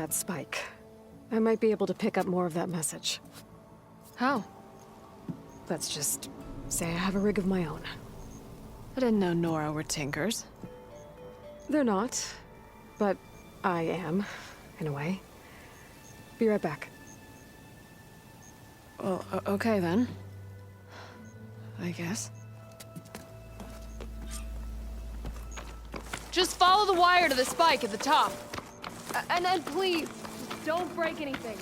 that spike. I might be able to pick up more of that message. How? Let's just say I have a rig of my own. I didn't know Nora were tinkers. They're not, but I am, in a way. Be right back. Well, okay then. I guess. Just follow the wire to the spike at the top. And then please, don't break anything.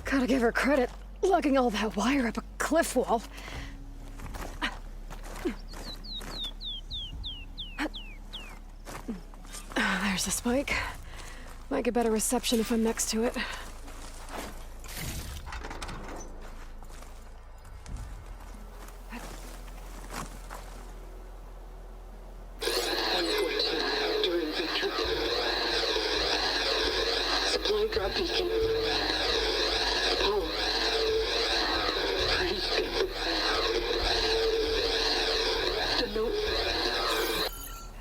Gotta give her credit, lugging all that wire up a cliff wall. There's the spike. Might get better reception if I'm next to it. During victory. Supply drop beacon. Power. Praise God. The note.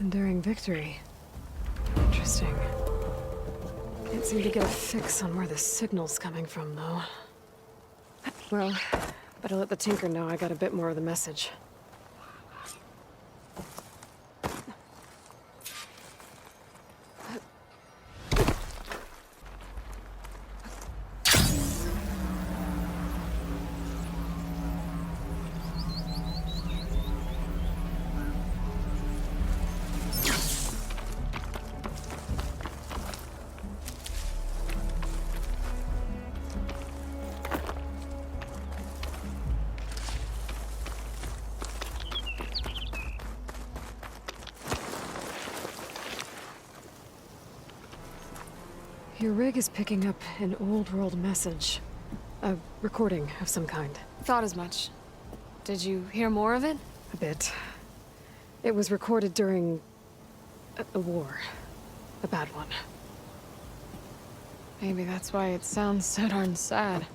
Enduring victory. Interesting. Can't seem to get a fix on where the signal's coming from, though. Well, better let the Tinker know I got a bit more of the message. Your rig is picking up an old world message. A recording of some kind. Thought as much. Did you hear more of it? A bit. It was recorded during a war. A bad one. Maybe that's why it sounds so darn sad.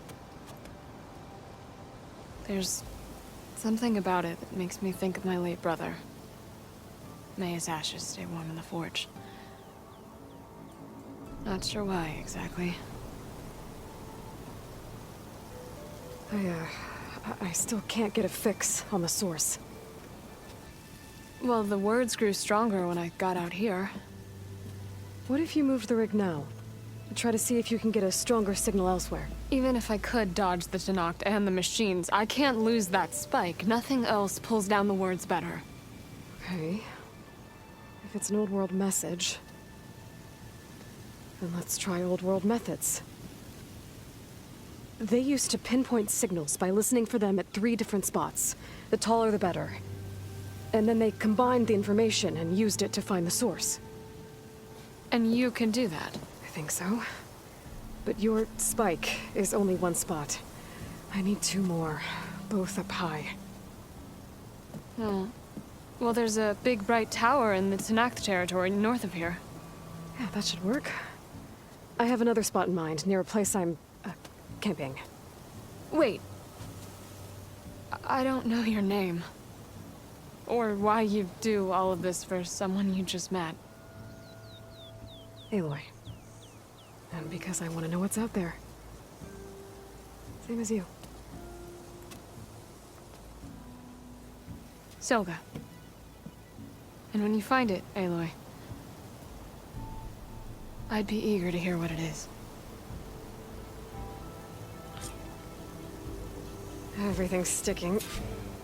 There's something about it that makes me think of my late brother. May his ashes stay warm in the forge. Not sure why, exactly. I still can't get a fix on the source. Well, the words grew stronger when I got out here. What if you moved the rig now? Try to see if you can get a stronger signal elsewhere. Even if I could dodge the Tenakth and the machines, I can't lose that spike. Nothing else pulls down the words better. Okay. If it's an old world message, then let's try old world methods. They used to pinpoint signals by listening for them at 3 different spots. The taller the better. And then they combined the information and used it to find the source. And you can do that. I think so. But your spike is only 1 spot. I need 2 more, both up high. Oh. Well, there's a big bright tower in the Tenakth territory north of here. Yeah, that should work. I have another spot in mind, near a place I'm, camping. Wait. I don't know your name. Or why you do all of this for someone you just met. Aloy. And because I want to know what's out there. Same as you. Selga. And when you find it, Aloy, I'd be eager to hear what it is. Everything's sticking.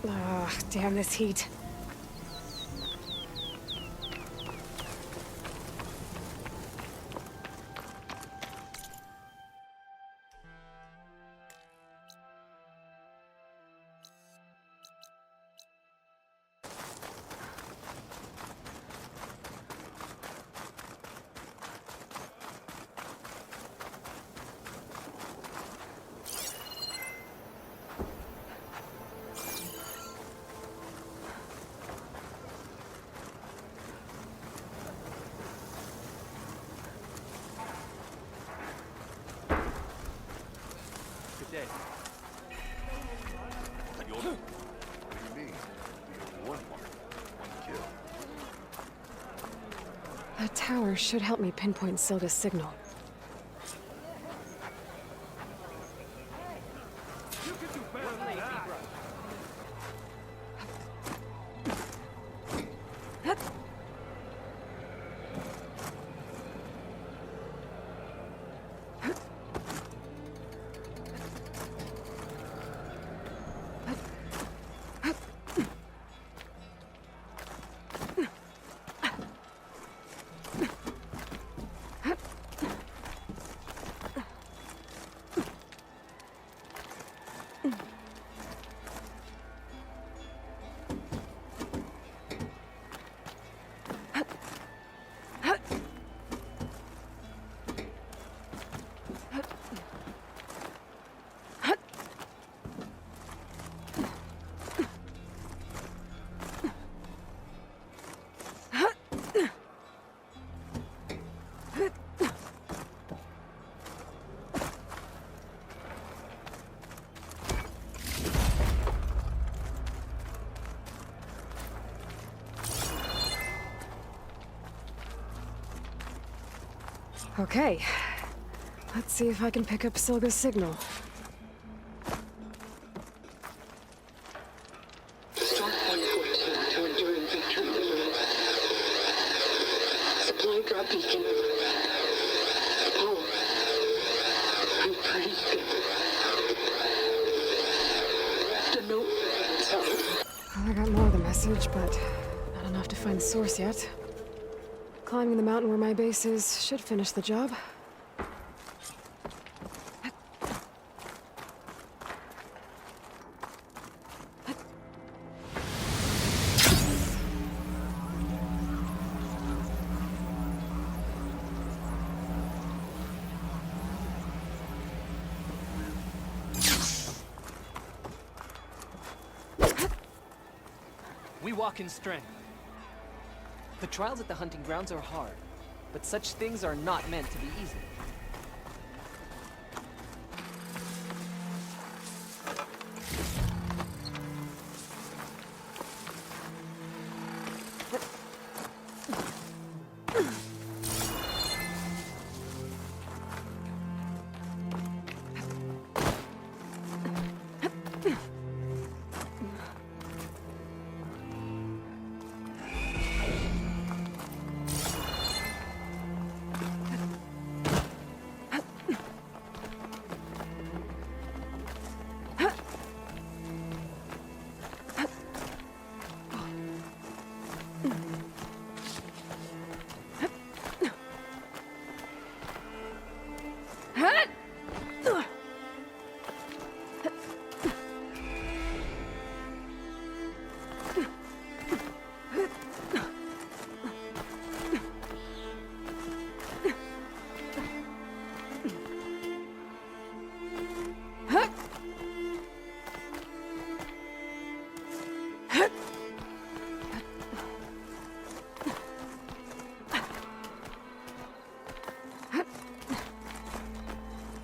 Ugh, damn this heat. Good day. What do you mean? tower should help me pinpoint Silga's signal. Okay. Let's see if I can pick up Silga's signal. Start 114 to enduring victory. Supply drop beacon. Apollo. I'm pretty good. The note. Well, I got more of the message, but not enough to find the source yet. Climbing the mountain where my base is should finish the job. We walk in strength. The trials at the hunting grounds are hard, but such things are not meant to be easy.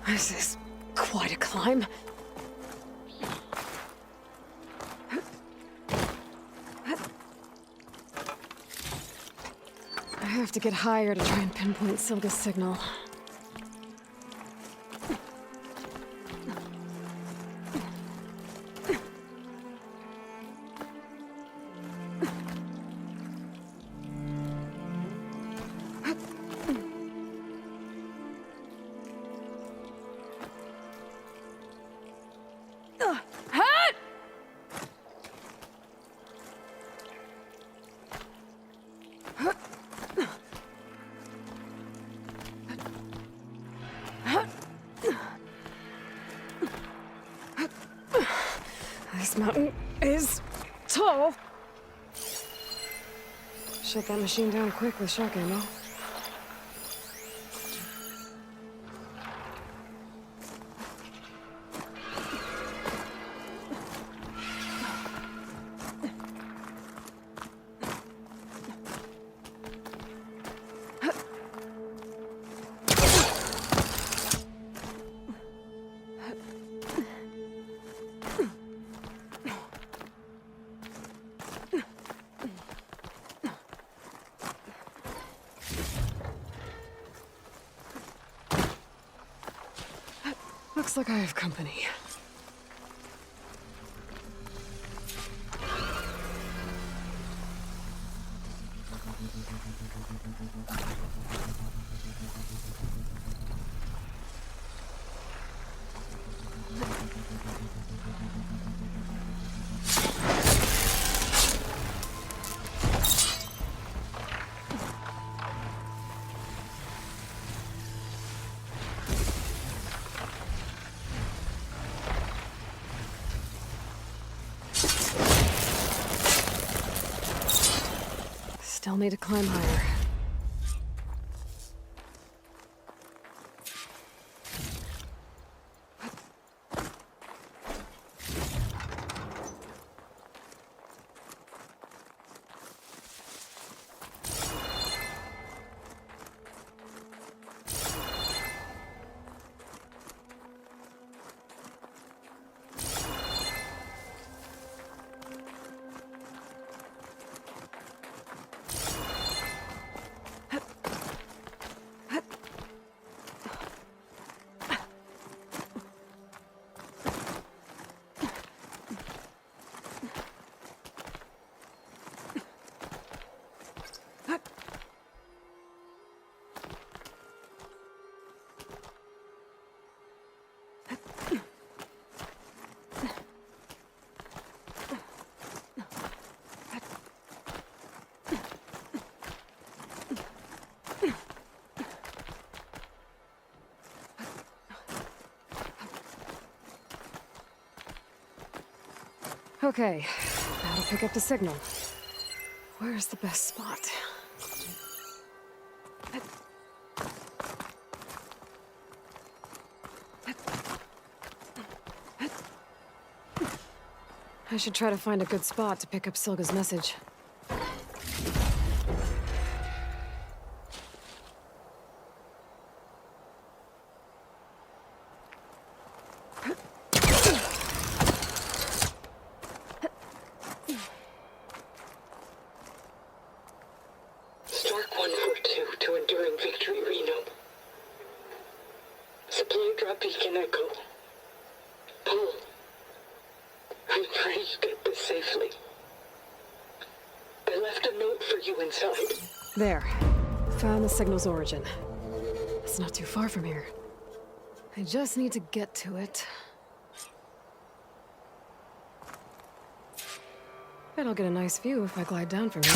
This is quite a climb. I have to get higher to try and pinpoint Silga's signal. This mountain is tall. Shut that machine down quick with shock ammo. Looks like I have company. Still need to climb higher. Okay, now to pick up the signal. Where's the best spot? I should try to find a good spot to pick up Silga's message. Stark 142 to Enduring Victory, Reno. Supply drop beacon echo. Paul, I'm praying you get this safely. I left a note for you inside. There. Found the signal's origin. It's not too far from here. I just need to get to it. Bet I'll get a nice view if I glide down from here.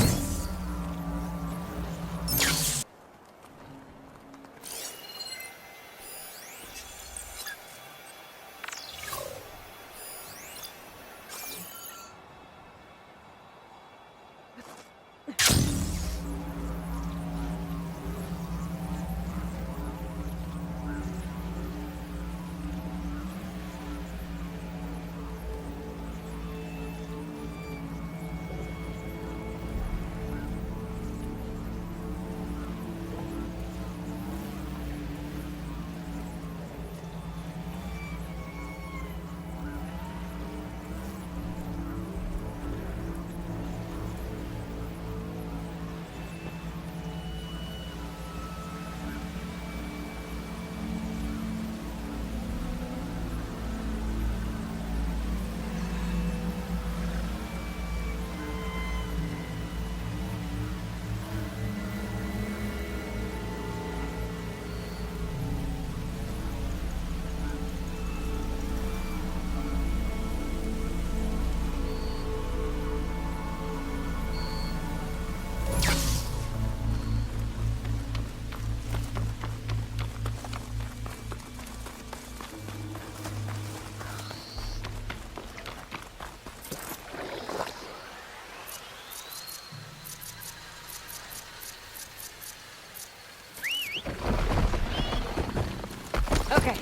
Okay.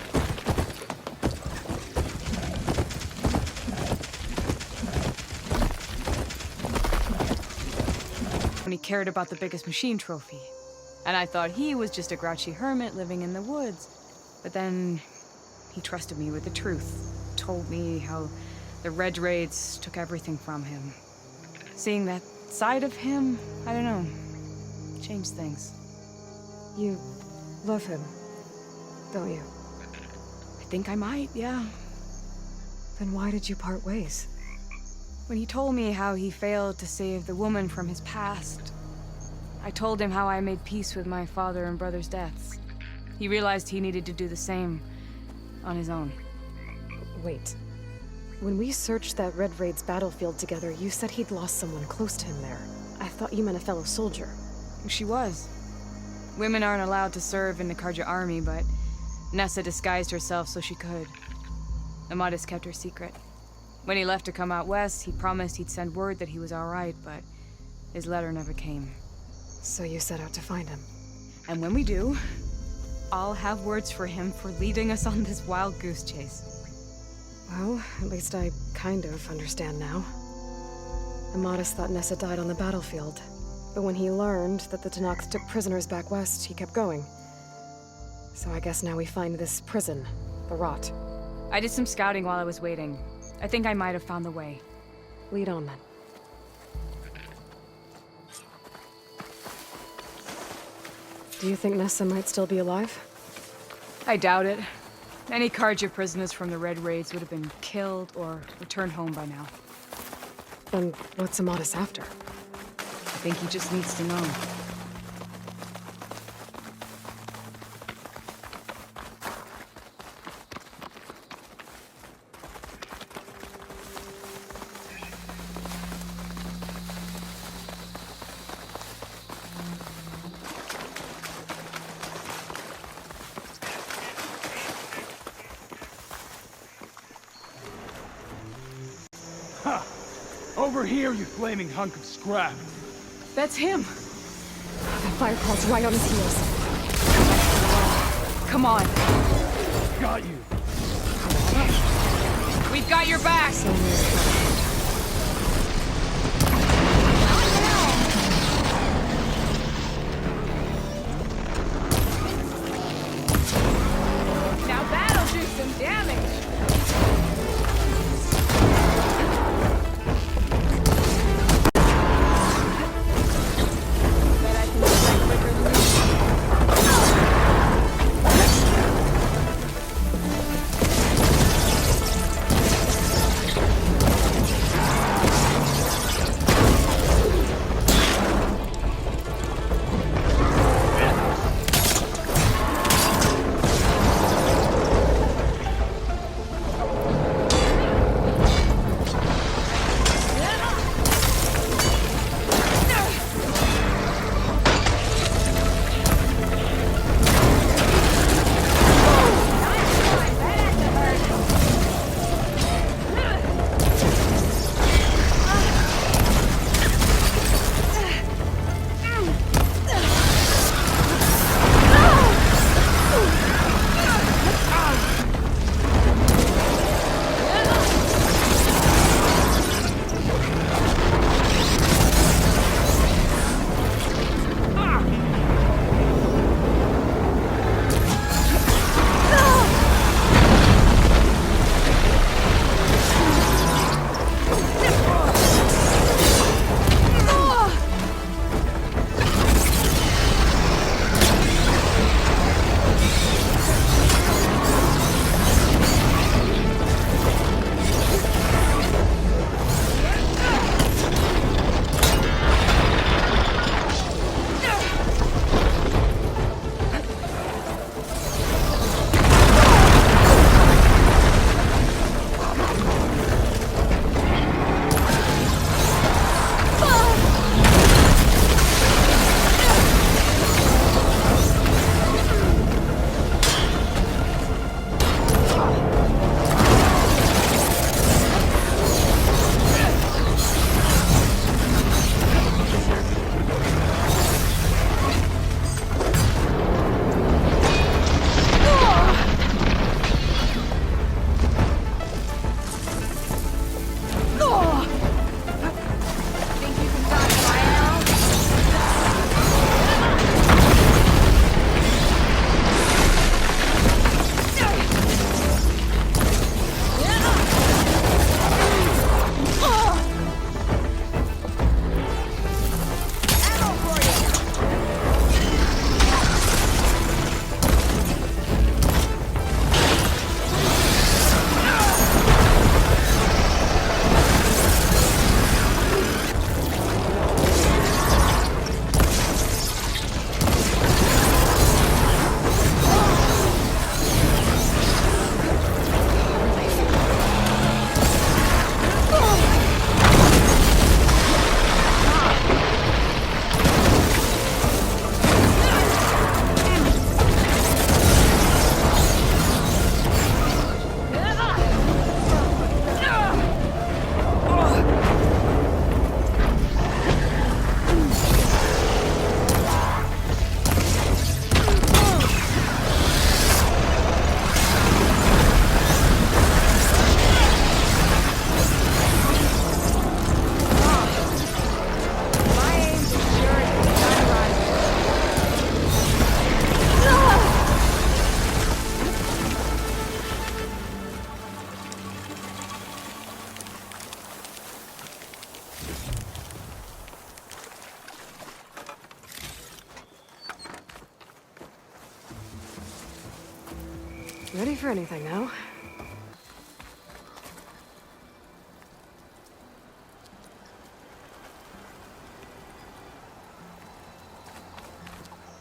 When he cared about the biggest machine trophy. And I thought he was just a grouchy hermit living in the woods. But then he trusted me with the truth. Told me how the Red Raids took everything from him. Seeing that side of him, I don't know, changed things. You love him, don't you? think I might, yeah. Then why did you part ways? When he told me how he failed to save the woman from his past, I told him how I made peace with my father and brother's deaths. He realized he needed to do the same on his own. Wait. When we searched that Red Raid's battlefield together, you said he'd lost someone close to him there. I thought you meant a fellow soldier. She was. Women aren't allowed to serve in the Karja army, but Nessa disguised herself so she could. Amadis kept her secret. When he left to come out west, he promised he'd send word that he was all right, but his letter never came. So you set out to find him. And when we do, I'll have words for him for leading us on this wild goose chase. Well, at least I kind of understand now. Amadis thought Nessa died on the battlefield, but when he learned that the Tenaks took prisoners back west, he kept going. So I guess now we find this prison, the Rot. I did some scouting while I was waiting. I think I might have found the way. Lead on then. Do you think Nessa might still be alive? I doubt it. Any Karja prisoners from the Red Raids would have been killed or returned home by now. Then what's Amadis after? I think he just needs to know. Over here, you flaming hunk of scrap. That's him! That firecrawl's right on his heels. Come on! Got you. We've got your back! Now that'll do some damage! Ready for anything now.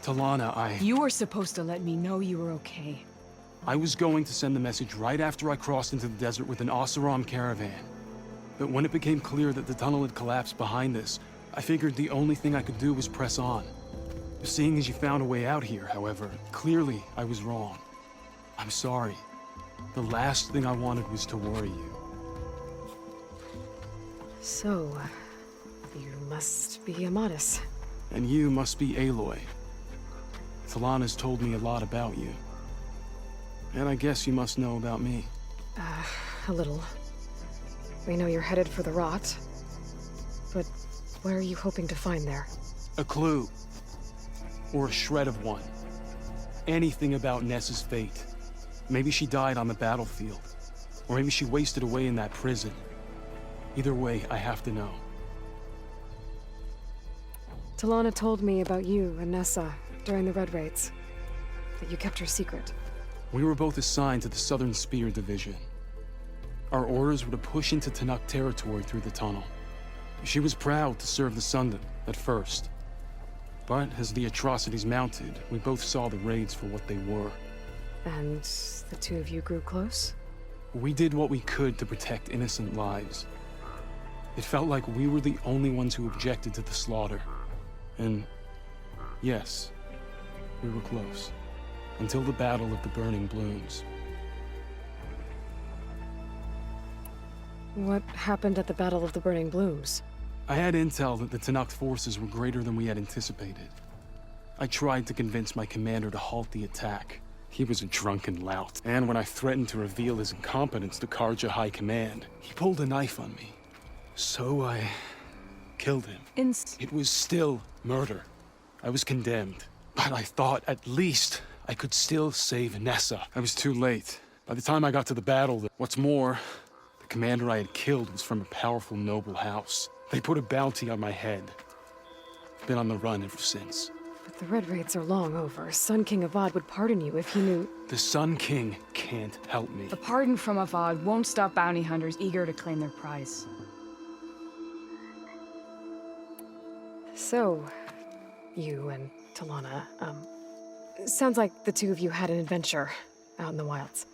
Talana, You were supposed to let me know you were okay. I was going to send the message right after I crossed into the desert with an Oseram caravan. But when it became clear that the tunnel had collapsed behind us, I figured the only thing I could do was press on. Seeing as you found a way out here, however, clearly I was wrong. I'm sorry. The last thing I wanted was to worry you. So, you must be Amatis. And you must be Aloy. Talana's told me a lot about you. And I guess you must know about me. A little. We know you're headed for the rot. But what are you hoping to find there? A clue. Or a shred of one. Anything about Nessa's fate. Maybe she died on the battlefield. Or maybe she wasted away in that prison. Either way, I have to know. Talana told me about you and Nessa during the Red Raids. That you kept her secret. We were both assigned to the Southern Spear Division. Our orders were to push into Tanuk territory through the tunnel. She was proud to serve the Sundan at first. But as the atrocities mounted, we both saw the raids for what they were. And the two of you grew close? We did what we could to protect innocent lives. It felt like we were the only ones who objected to the slaughter. And yes, we were close. Until the Battle of the Burning Blooms. What happened at the Battle of the Burning Blooms? I had intel that the Tanakh forces were greater than we had anticipated. I tried to convince my commander to halt the attack. He was a drunken lout, and when I threatened to reveal his incompetence to Karja High Command, he pulled a knife on me. So I killed him. It was still murder. I was condemned, but I thought at least I could still save Nessa. I was too late. By the time I got to the battle, what's more, the commander I had killed was from a powerful noble house. They put a bounty on my head. I've been on the run ever since. But the Red Raids are long over. Sun King Avad would pardon you if he knew... The Sun King can't help me. The pardon from Avad won't stop bounty hunters eager to claim their prize. So, you and Talana, sounds like the two of you had an adventure out in the wilds.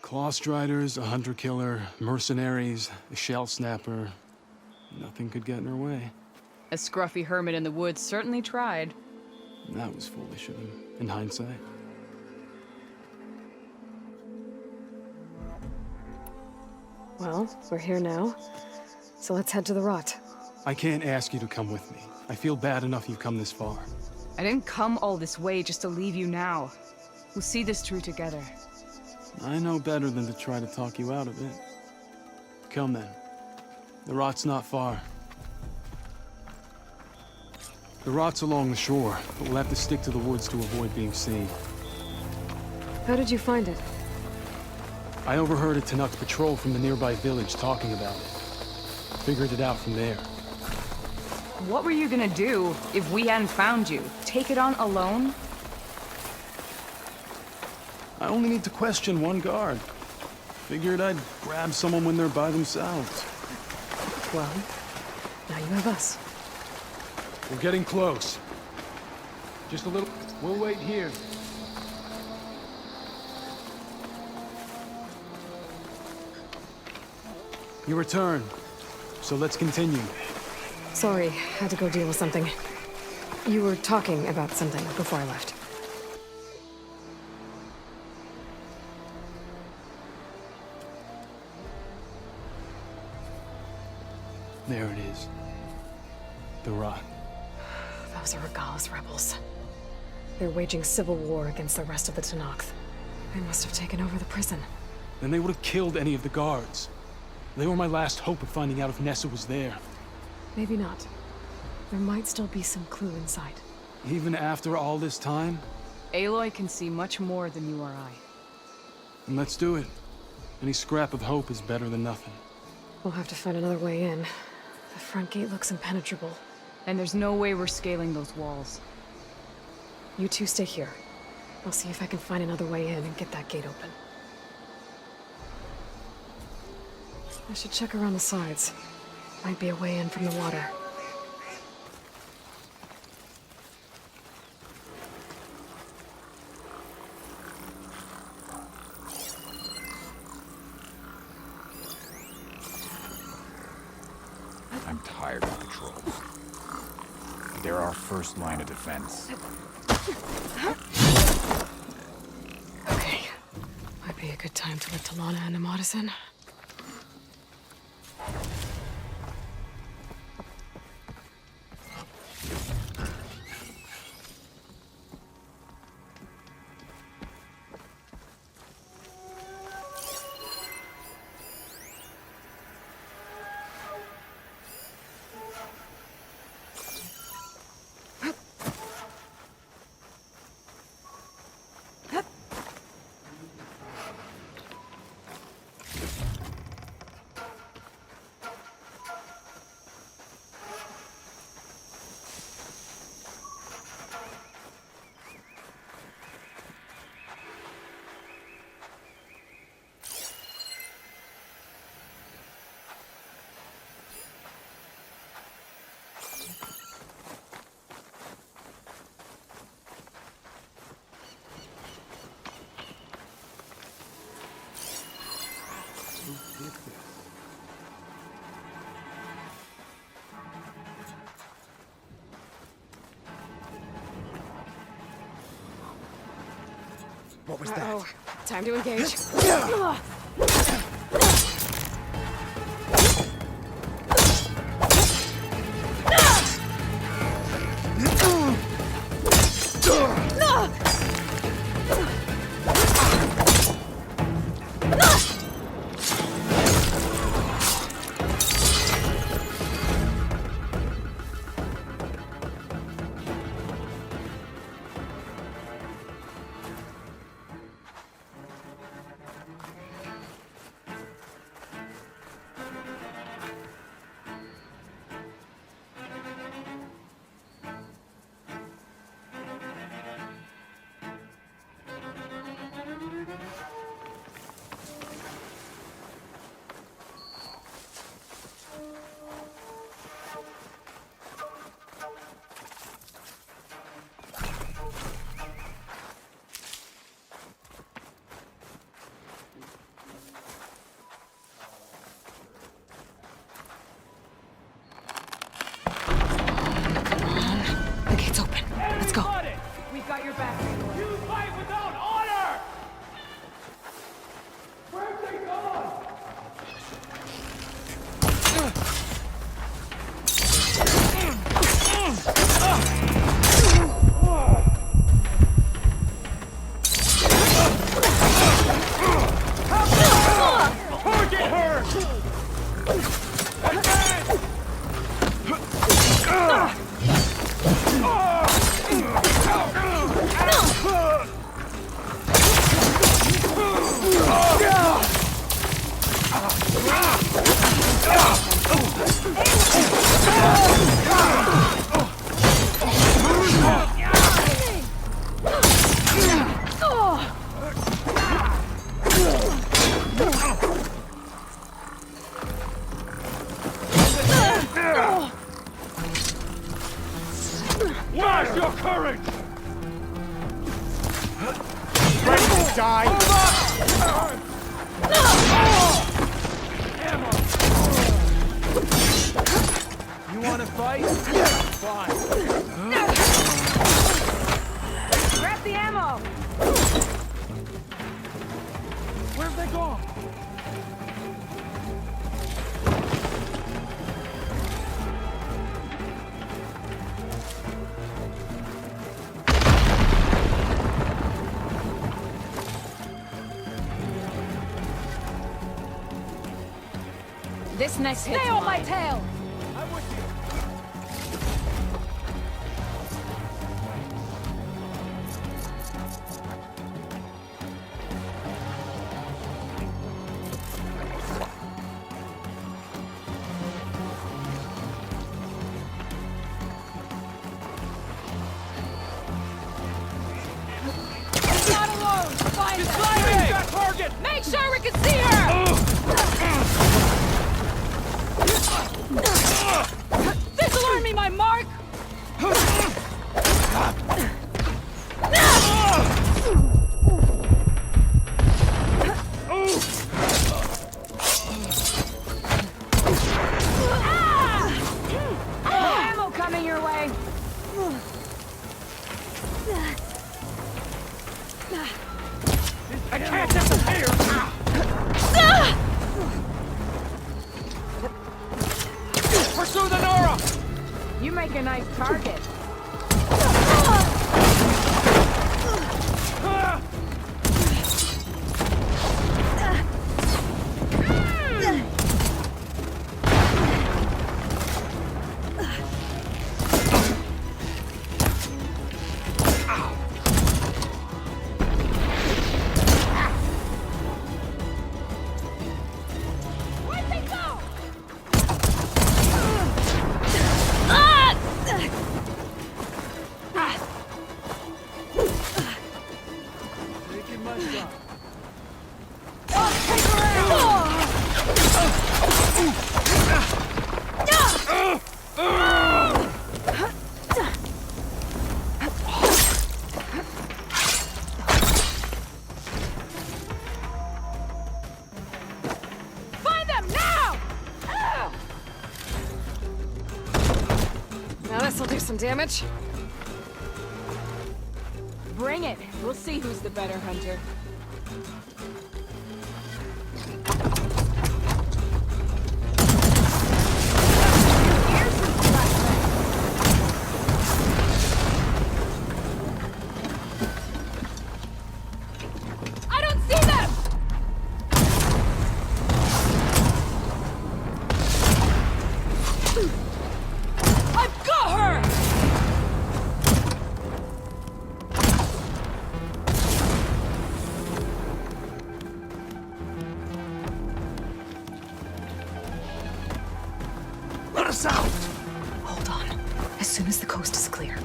Clawstriders, a hunter-killer, mercenaries, a shell snapper. Nothing could get in her way. A scruffy hermit in the woods certainly tried. That was foolish of him, in hindsight. Well, we're here now, so let's head to the rot. I can't ask you to come with me. I feel bad enough you've come this far. I didn't come all this way just to leave you now. We'll see this through together. I know better than to try to talk you out of it. Come then. The rot's not far. The rot's along the shore, but we'll have to stick to the woods to avoid being seen. How did you find it? I overheard a Tanukh patrol from the nearby village talking about it. Figured it out from there. What were you gonna do if we hadn't found you? Take it on alone? I only need to question one guard. Figured I'd grab someone when they're by themselves. Well, now you have us. We're getting close. Just a little... We'll wait here. You return. So let's continue. Sorry, had to go deal with something. You were talking about something before I left. There it is. The rot. Those are Regalis rebels. They're waging civil war against the rest of the Tanakh. They must have taken over the prison. Then they would have killed any of the guards. They were my last hope of finding out if Nessa was there. Maybe not. There might still be some clue inside. Even after all this time? Aloy can see much more than you or I. And let's do it. Any scrap of hope is better than nothing. We'll have to find another way in. The front gate looks impenetrable. And there's no way we're scaling those walls. You two stay here. I'll see if I can find another way in and get that gate open. I should check around the sides. Might be a way in from the water. I'm tired of patrols. They're our first line of defense. Okay. Might be a good time to lift Alana and Amadison. What was Uh-oh. Time to engage. The gate's open. Let's go. We've got your back. You fight without honor! Where's they gone? Target her! Where's your courage? Ready to die? You want to fight? Fine. Grab the ammo! Where have they gone? This next hit's Stay on my mine. tail! I'm with you. Not alone! Find her! That target! Make sure we can see her! make a nice target. Taking my shot. Find them now! Now this'll do some damage. Bring it. We'll see who's the better hunter. I don't see them! I've got her! Let us out! Hold on. As soon as the coast is clear.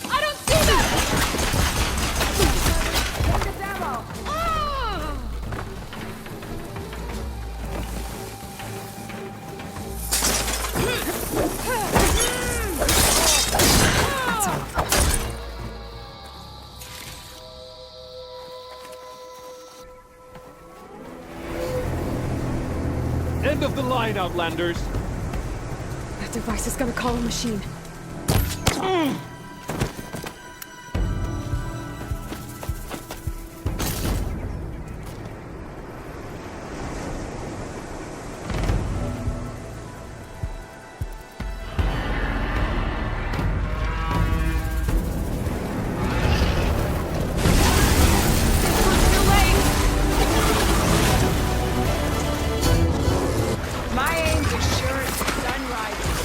I don't see them! Focus ammo! That's all of them. End of the line, Outlanders. That device is gonna call a machine. My aim's as sure as the sun rises.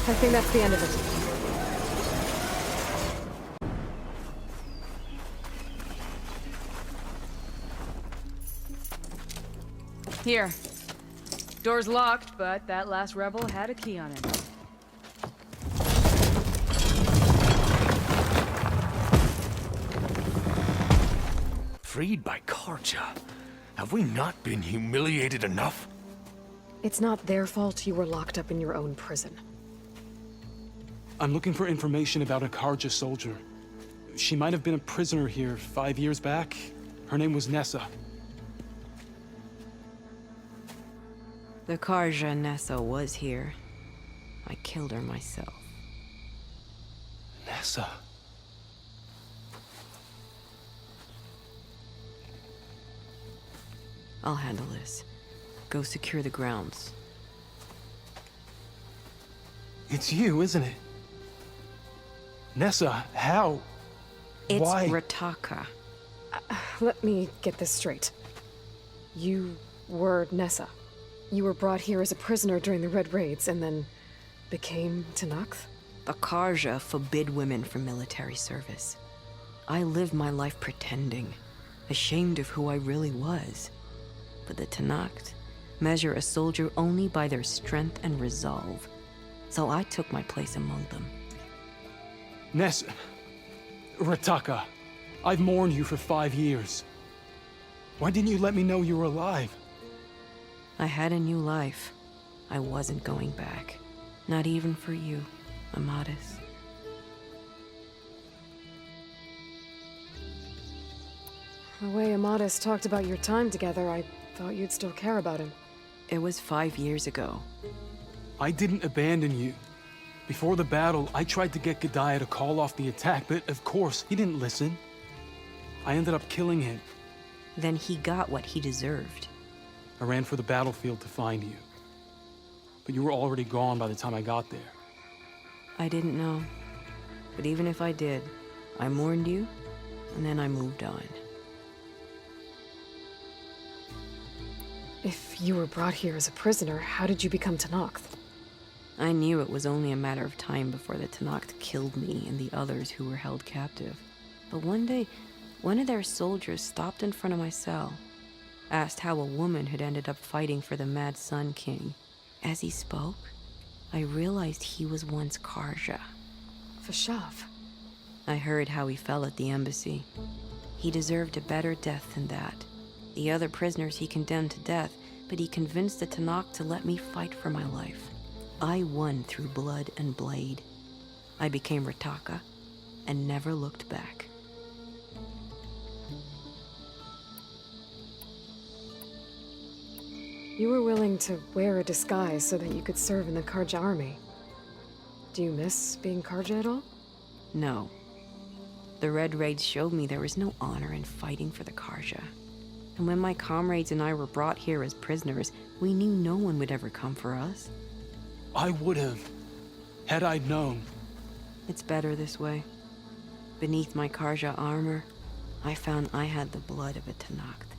I think that's the end of it. Here. Door's locked, but that last rebel had a key on it. Freed by Karja. Have we not been humiliated enough? It's not their fault you were locked up in your own prison. I'm looking for information about a Karja soldier. She might have been a prisoner here 5 years back. Her name was Nessa. The Karja Nessa was here. I killed her myself. Nessa? I'll handle this. Go secure the grounds. It's you, isn't it? Nessa, how? It's Why? Rataka. Let me get this straight. You were Nessa. You were brought here as a prisoner during the Red Raids and then became Tenakth? The Karja forbid women from military service. I lived my life pretending, ashamed of who I really was. But the Tenakth measure a soldier only by their strength and resolve. So I took my place among them. Nessa... Rataka, I've mourned you for 5 years. Why didn't you let me know you were alive? I had a new life. I wasn't going back. Not even for you, Amadis. The way Amadis talked about your time together, I thought you'd still care about him. It was 5 years ago. I didn't abandon you. Before the battle, I tried to get G'daiah to call off the attack, but of course, he didn't listen. I ended up killing him. Then he got what he deserved. I ran for the battlefield to find you. But you were already gone by the time I got there. I didn't know. But even if I did, I mourned you, and then I moved on. If you were brought here as a prisoner, how did you become Tenakth? I knew it was only a matter of time before the Tenakth killed me and the others who were held captive. But one day, one of their soldiers stopped in front of my cell, asked how a woman had ended up fighting for the Mad Sun King. As he spoke, I realized he was once Karja. Vashav. I heard how he fell at the embassy. He deserved a better death than that. The other prisoners he condemned to death, but he convinced the Tenakth to let me fight for my life. I won through blood and blade. I became Rataka and never looked back. You were willing to wear a disguise so that you could serve in the Karja army. Do you miss being Karja at all? No. The Red Raids showed me there was no honor in fighting for the Karja. And when my comrades and I were brought here as prisoners, we knew no one would ever come for us. I would have, had I known. It's better this way. Beneath my Karja armor, I found I had the blood of a Tenakth.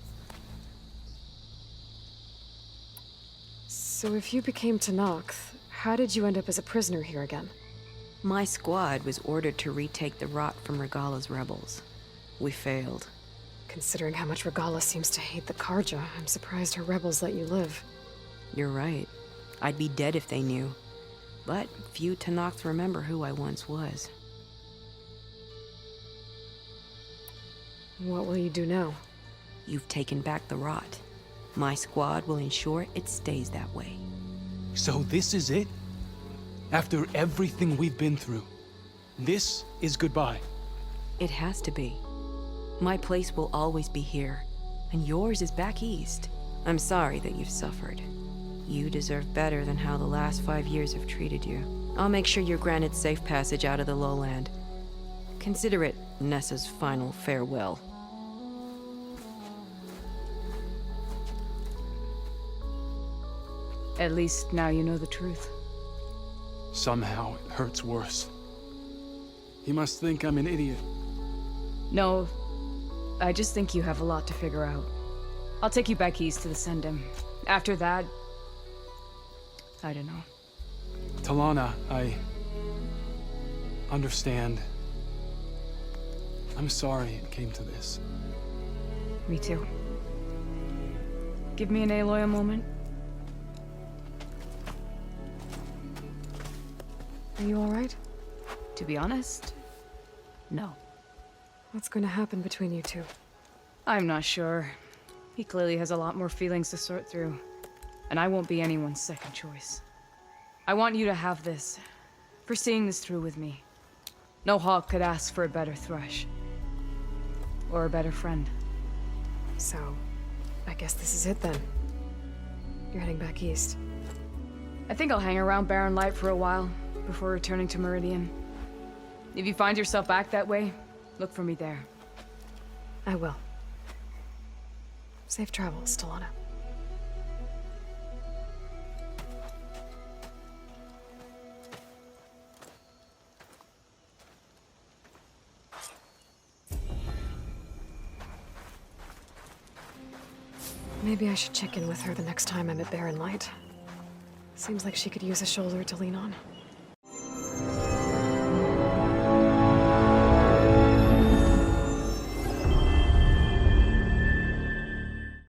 So if you became Tenakth, how did you end up as a prisoner here again? My squad was ordered to retake the Rot from Regala's rebels. We failed. Considering how much Regala seems to hate the Karja, I'm surprised her rebels let you live. You're right. I'd be dead if they knew. But few Tenakth remember who I once was. What will you do now? You've taken back the Rot. My squad will ensure it stays that way. So this is it? After everything we've been through, this is goodbye. It has to be. My place will always be here, and yours is back east. I'm sorry that you've suffered. You deserve better than how the last 5 years have treated you. I'll make sure you're granted safe passage out of the lowland. Consider it Nessa's final farewell. At least now you know the truth. Somehow it hurts worse. He must think I'm an idiot. No, I just think you have a lot to figure out. I'll take you back east to the Sendem. After that, I don't know. Talana, I understand. I'm sorry it came to this. Me too. Give me an Aloy a moment. Are you alright? To be honest, no. What's going to happen between you two? I'm not sure. He clearly has a lot more feelings to sort through. And I won't be anyone's second choice. I want you to have this, for seeing this through with me. No hawk could ask for a better thrush. Or a better friend. So, I guess this is it then. You're heading back east. I think I'll hang around Barren Light for a while, before returning to Meridian. If you find yourself back that way, look for me there. I will. Safe travels, Talana. Maybe I should check in with her the next time I'm at Barren Light. Seems like she could use a shoulder to lean on.